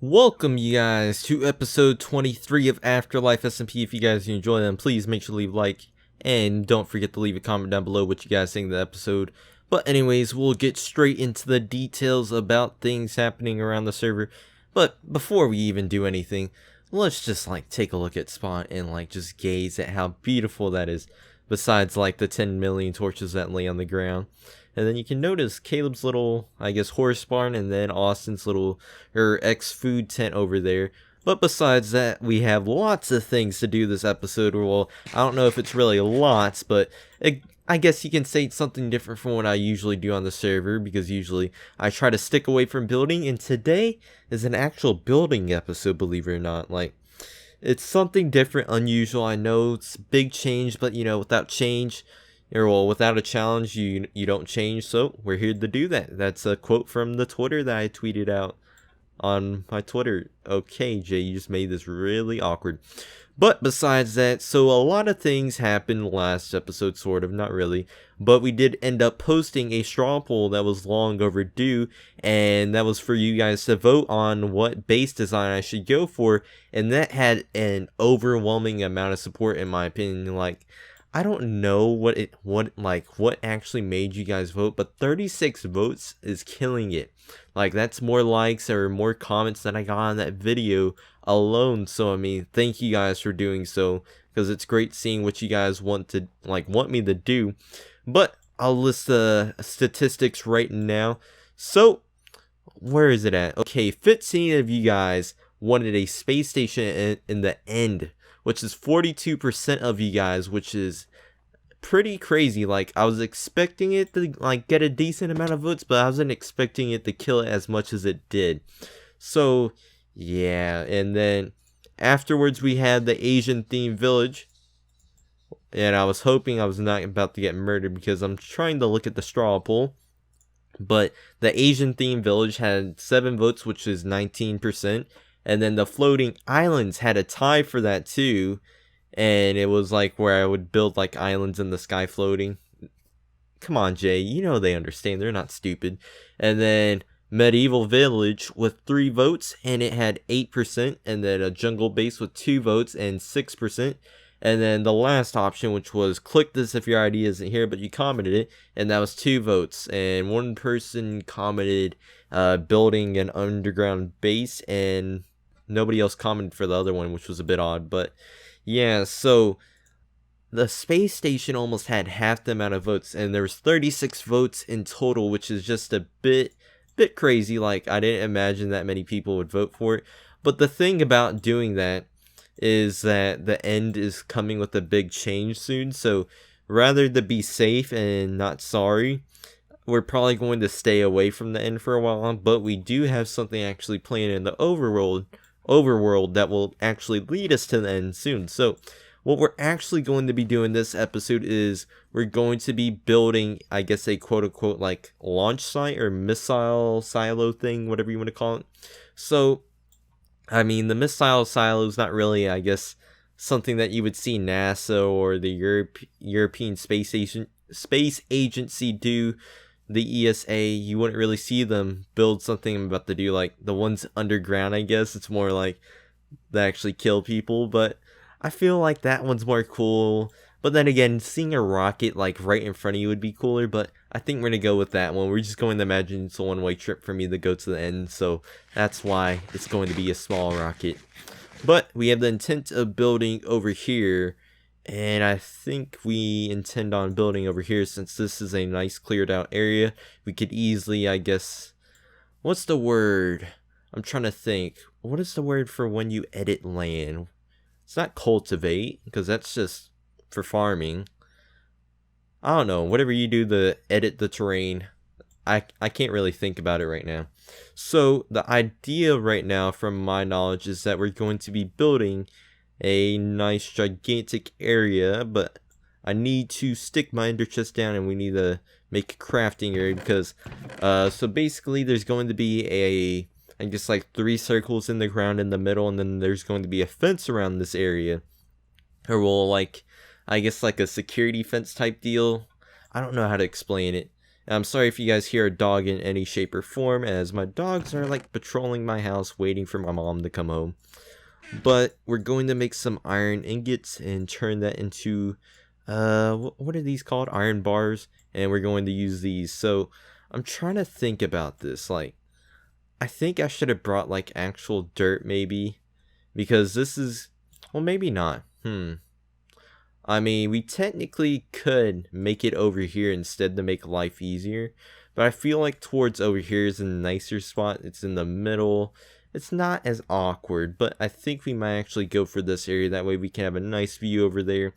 Welcome you guys to episode 23 of AfterLife SMP. If you guys enjoy them, please make sure to leave a like and don't forget to leave a comment down below what you guys think of the episode. But anyways, we'll get straight into the details about things happening around the server. But before we even do anything, let's just take a look at Spot and just gaze at how beautiful that is. Besides the 10 million torches that lay on the ground. And then you can notice Caleb's little, horse barn, and then Austin's little, ex-food tent over there. But besides that, we have lots of things to do this episode. Well, I don't know if it's really lots, but I guess you can say it's something different from what I usually do on the server, because usually I try to stick away from building, and today is an actual building episode, believe it or not. It's something different, unusual. I know it's a big change, but without change, without a challenge, you don't change. So we're here to do that. That's a quote from the Twitter that I tweeted out on my Twitter. Okay, Jay, you just made this really awkward. But besides that, so a lot of things happened last episode, sort of, not really. But we did end up posting a straw poll that was long overdue, and that was for you guys to vote on what base design I should go for, and that had an overwhelming amount of support in my opinion. I don't know what actually made you guys vote, but 36 votes is killing it. That's more likes or more comments than I got on that video alone. So I mean, thank you guys for doing so, because it's great seeing what you guys want me to do. But I'll list the statistics right now. So where is it at? Okay, 15 of you guys wanted a space station in the end, which is 42% of you guys, which is pretty crazy. I was expecting it to get a decent amount of votes, but I wasn't expecting it to kill it as much as it did. So yeah, and then afterwards we had the Asian themed village, and I was hoping I was not about to get murdered because I'm trying to look at the straw poll. But the Asian themed village had 7 votes, which is 19%. And then the floating islands had a tie for that too. And it was where I would build islands in the sky floating. Come on, Jay, they understand. They're not stupid. And then medieval village with 3 votes, and it had 8%. And then a jungle base with 2 votes and 6%. And then the last option, which was click this if your ID isn't here, but you commented it, and that was 2 votes. And one person commented building an underground base, and nobody else commented for the other one, which was a bit odd. But yeah, so the space station almost had half the amount of votes, and there was 36 votes in total, which is just a bit crazy. I didn't imagine that many people would vote for it. But the thing about doing that is that the end is coming with a big change soon. So rather to be safe and not sorry, we're probably going to stay away from the end for a while. But we do have something actually playing in the overworld that will actually lead us to the end soon. So what we're actually going to be doing this episode is we're going to be building, I guess, a quote-unquote launch site or missile silo thing, whatever you want to call it. So I mean, the missile silo is not really, I guess, something that you would see NASA or the European Space Agency do. The ESA, you wouldn't really see them build something I'm about to do, the ones underground. I guess it's more they actually kill people, but I feel that one's more cool. But then again, seeing a rocket right in front of you would be cooler, but I think we're gonna go with that one. We're just going to imagine it's a one-way trip for me to go to the end, so that's why it's going to be a small rocket. But we have the intent of building over here, and I think we intend on building over here since this is a nice cleared out area. We could easily, I guess, what's the word? I'm trying to think. What is the word for when you edit land? It's not cultivate, because that's just for farming. I don't know, whatever you do to edit the terrain. I can't really think about it right now. So the idea right now, from my knowledge, is that we're going to be building a nice gigantic area, but I need to stick my ender chest down, and we need to make a crafting area, because so basically there's going to be I guess 3 circles in the ground in the middle, and then there's going to be a fence around this area, or well, I guess a security fence type deal. I don't know how to explain it. I'm sorry if you guys hear a dog in any shape or form, as my dogs are like patrolling my house waiting for my mom to come home. But we're going to make some iron ingots and turn that into, what are these called? Iron bars. And we're going to use these. So I'm trying to think about this. Like, I think I should have brought like actual dirt maybe. Because this is, well, maybe not. I mean, we technically could make it over here instead to make life easier. But I feel like towards over here is a nicer spot. It's in the middle. It's not as awkward, but I think we might actually go for this area. That way we can have a nice view over there.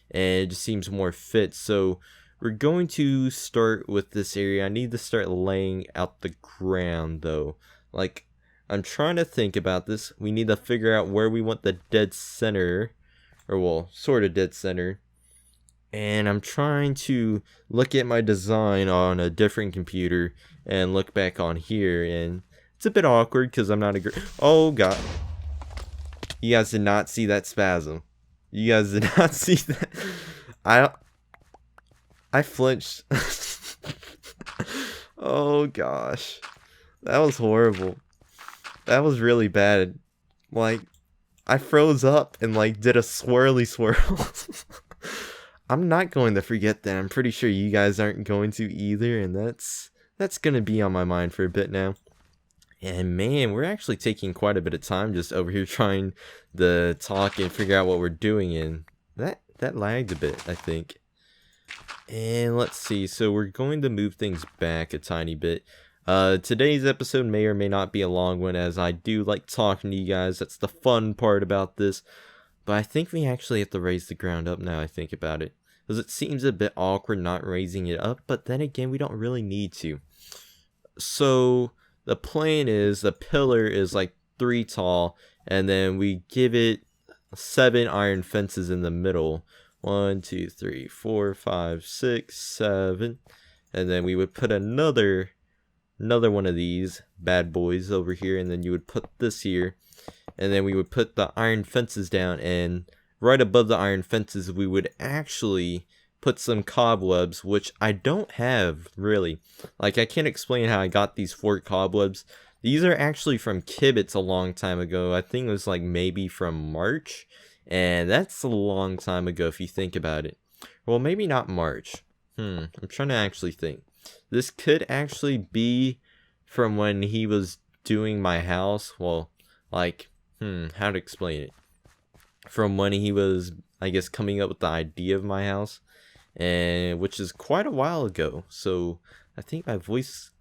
And it just seems more fit. So we're going to start with this area. I need to start laying out the ground though. Like, I'm trying to think about this. We need to figure out where we want the dead center. Or, well, sort of dead center. And I'm trying to look at my design on a different computer and look back on here. And it's a bit awkward because I'm not a oh, God. You guys did not see that spasm. You guys did not see that. I flinched. Oh, gosh. That was horrible. That was really bad. Like, I froze up and like did a swirly swirl. I'm not going to forget that. I'm pretty sure you guys aren't going to either, and that's gonna be on my mind for a bit now. And man, we're actually taking quite a bit of time just over here trying to talk and figure out what we're doing, and that lagged a bit, I think. And let's see, so we're going to move things back a tiny bit. Today's episode may or may not be a long one, as I do like talking to you guys. That's the fun part about this. But I think we actually have to raise the ground up now I think about it. Because it seems a bit awkward not raising it up, but then again, we don't really need to. So, the plan is, the pillar is like 3 tall, and then we give it 7 iron fences in the middle. 1, 2, 3, 4, 5, 6, 7. And then we would put another one of these bad boys over here, and then you would put this here, and then we would put the iron fences down, and right above the iron fences we would actually put some cobwebs, which I don't have really. Like, I can't explain how I got these 4 cobwebs. These are actually from Kibitz a long time ago. I think it was like maybe from March, and that's a long time ago if you think about it. Well, maybe not March. I'm trying to actually think. This could actually be from when he was doing my house. Well, like, how to explain it? From when he was, I guess, coming up with the idea of my house, and which is quite a while ago. So I think my voice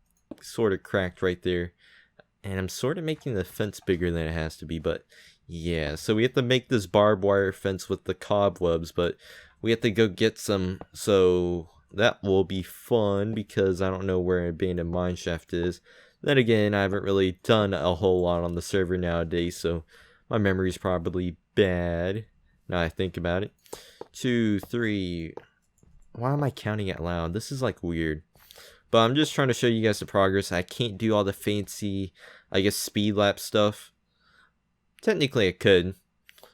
sort of cracked right there, and I'm sort of making the fence bigger than it has to be. But yeah, so we have to make this barbed wire fence with the cobwebs, but we have to go get some. So that will be fun because I don't know where an abandoned mineshaft is. Then again, I haven't really done a whole lot on the server nowadays, so my memory's probably bad now I think about it. 2, 3. Why am I counting out loud? This is like weird. But I'm just trying to show you guys the progress. I can't do all the fancy, I guess, speed lapse stuff. Technically I could.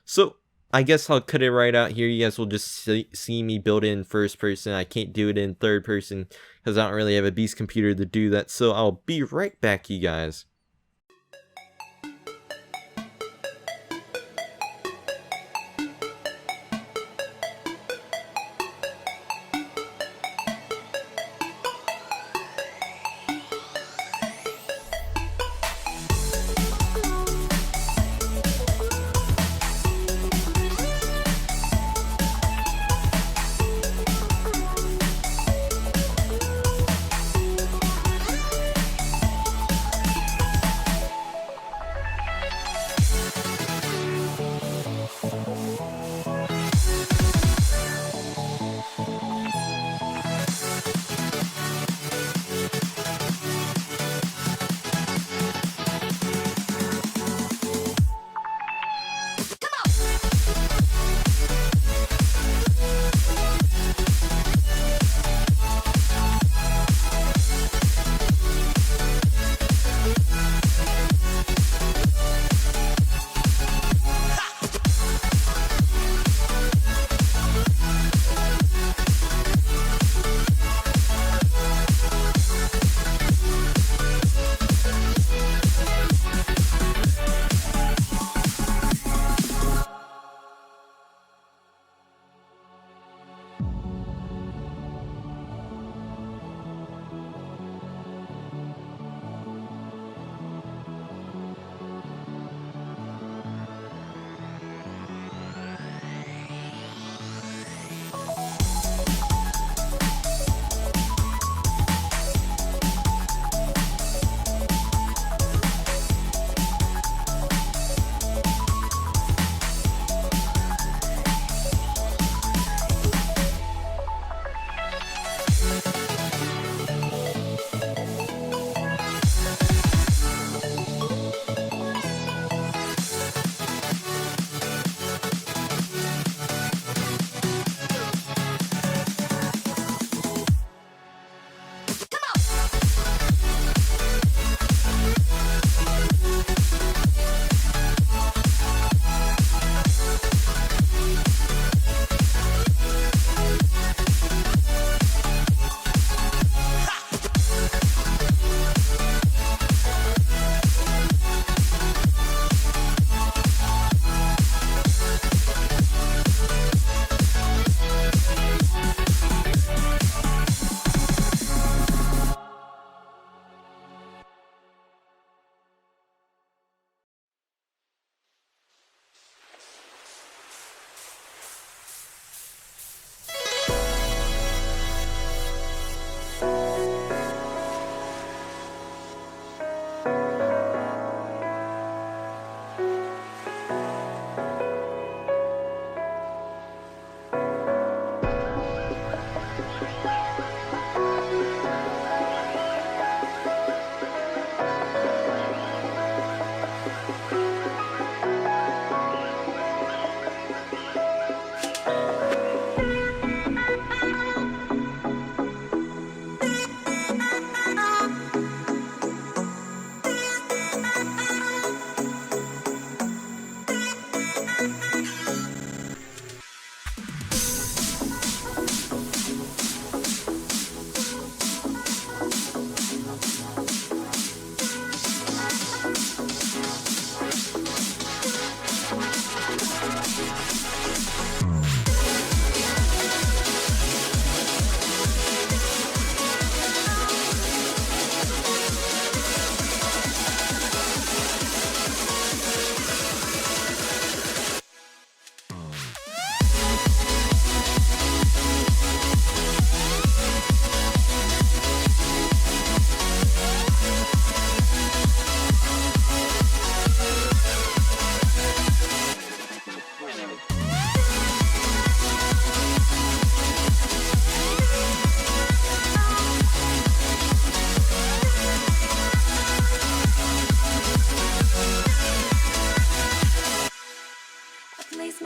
So I guess I'll cut it right out here. You guys will just see me build it in first person. I can't do it in third person because I don't really have a beast computer to do that. So I'll be right back, you guys.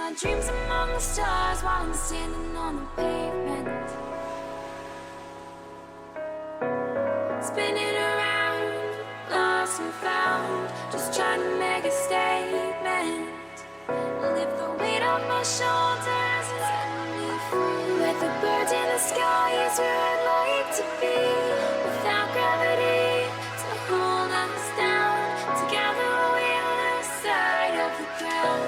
my dreams among the stars while I'm standing on the pavement. Spinning around, lost and found, just trying to make a statement. Lift the weight off my shoulders and set me free. With the birds in the sky is where I'd like to be. Without gravity to hold us down, together we'll lose sight of the ground.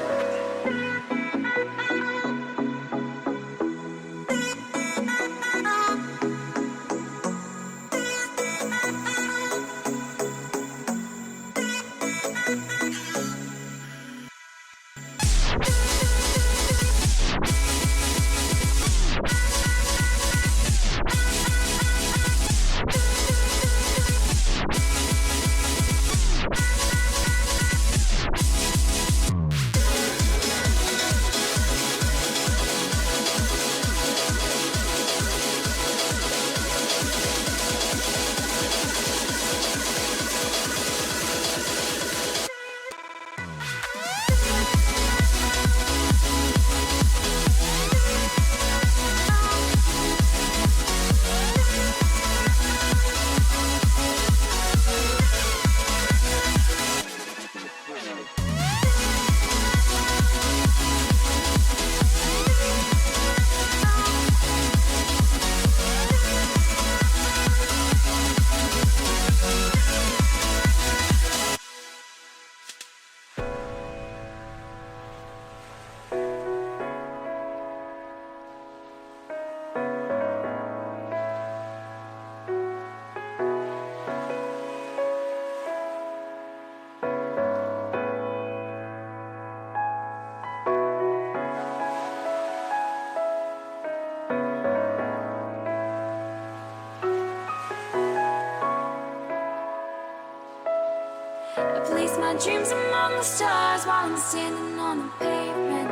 I place my dreams among the stars while I'm standing on the pavement.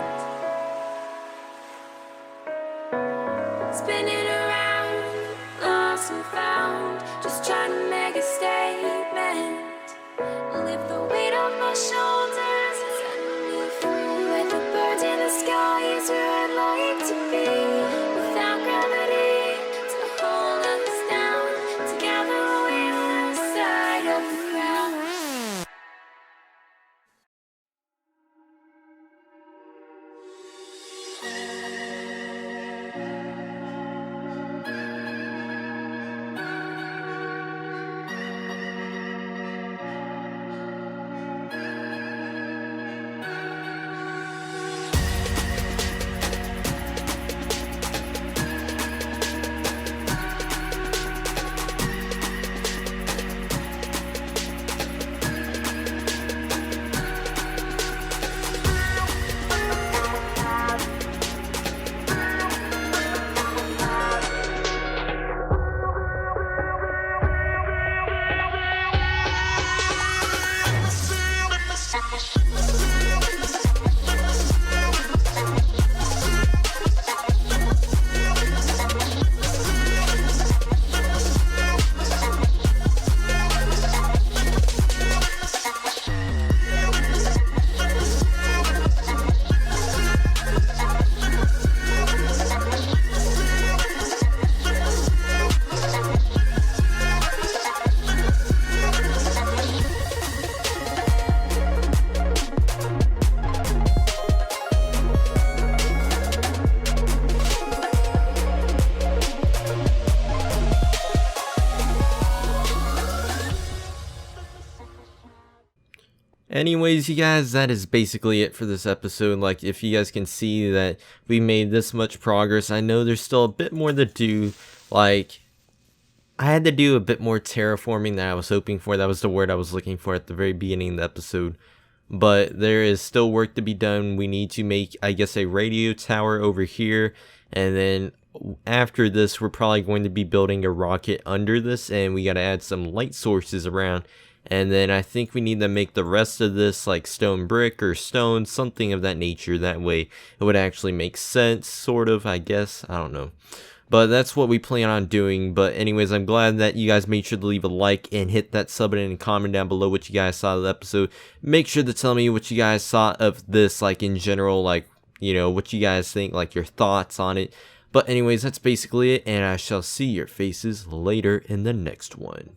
Spinning around, lost and found, just trying to make a statement. Lift the weight off my shoulders and set me free. With the birds in the sky is where I'd like to be. Without gravity to hold us down, together we'll lose sight of the ground. Anyways, you guys, that is basically it for this episode. Like, if you guys can see that we made this much progress, I know there's still a bit more to do. Like, I had to do a bit more terraforming than I was hoping for. That was the word I was looking for at the very beginning of the episode. But there is still work to be done. We need to make, I guess, a radio tower over here. And then after this, we're probably going to be building a rocket under this. And we got to add some light sources around. And then I think we need to make the rest of this like stone brick or stone, something of that nature. That way it would actually make sense, sort of, I guess. I don't know. But that's what we plan on doing. But anyways, I'm glad that you guys made sure to leave a like and hit that sub button and comment down below what you guys saw of the episode. Make sure to tell me what you guys thought of this, like in general, like you know, what you guys think, like your thoughts on it. But anyways, that's basically it, and I shall see your faces later in the next one.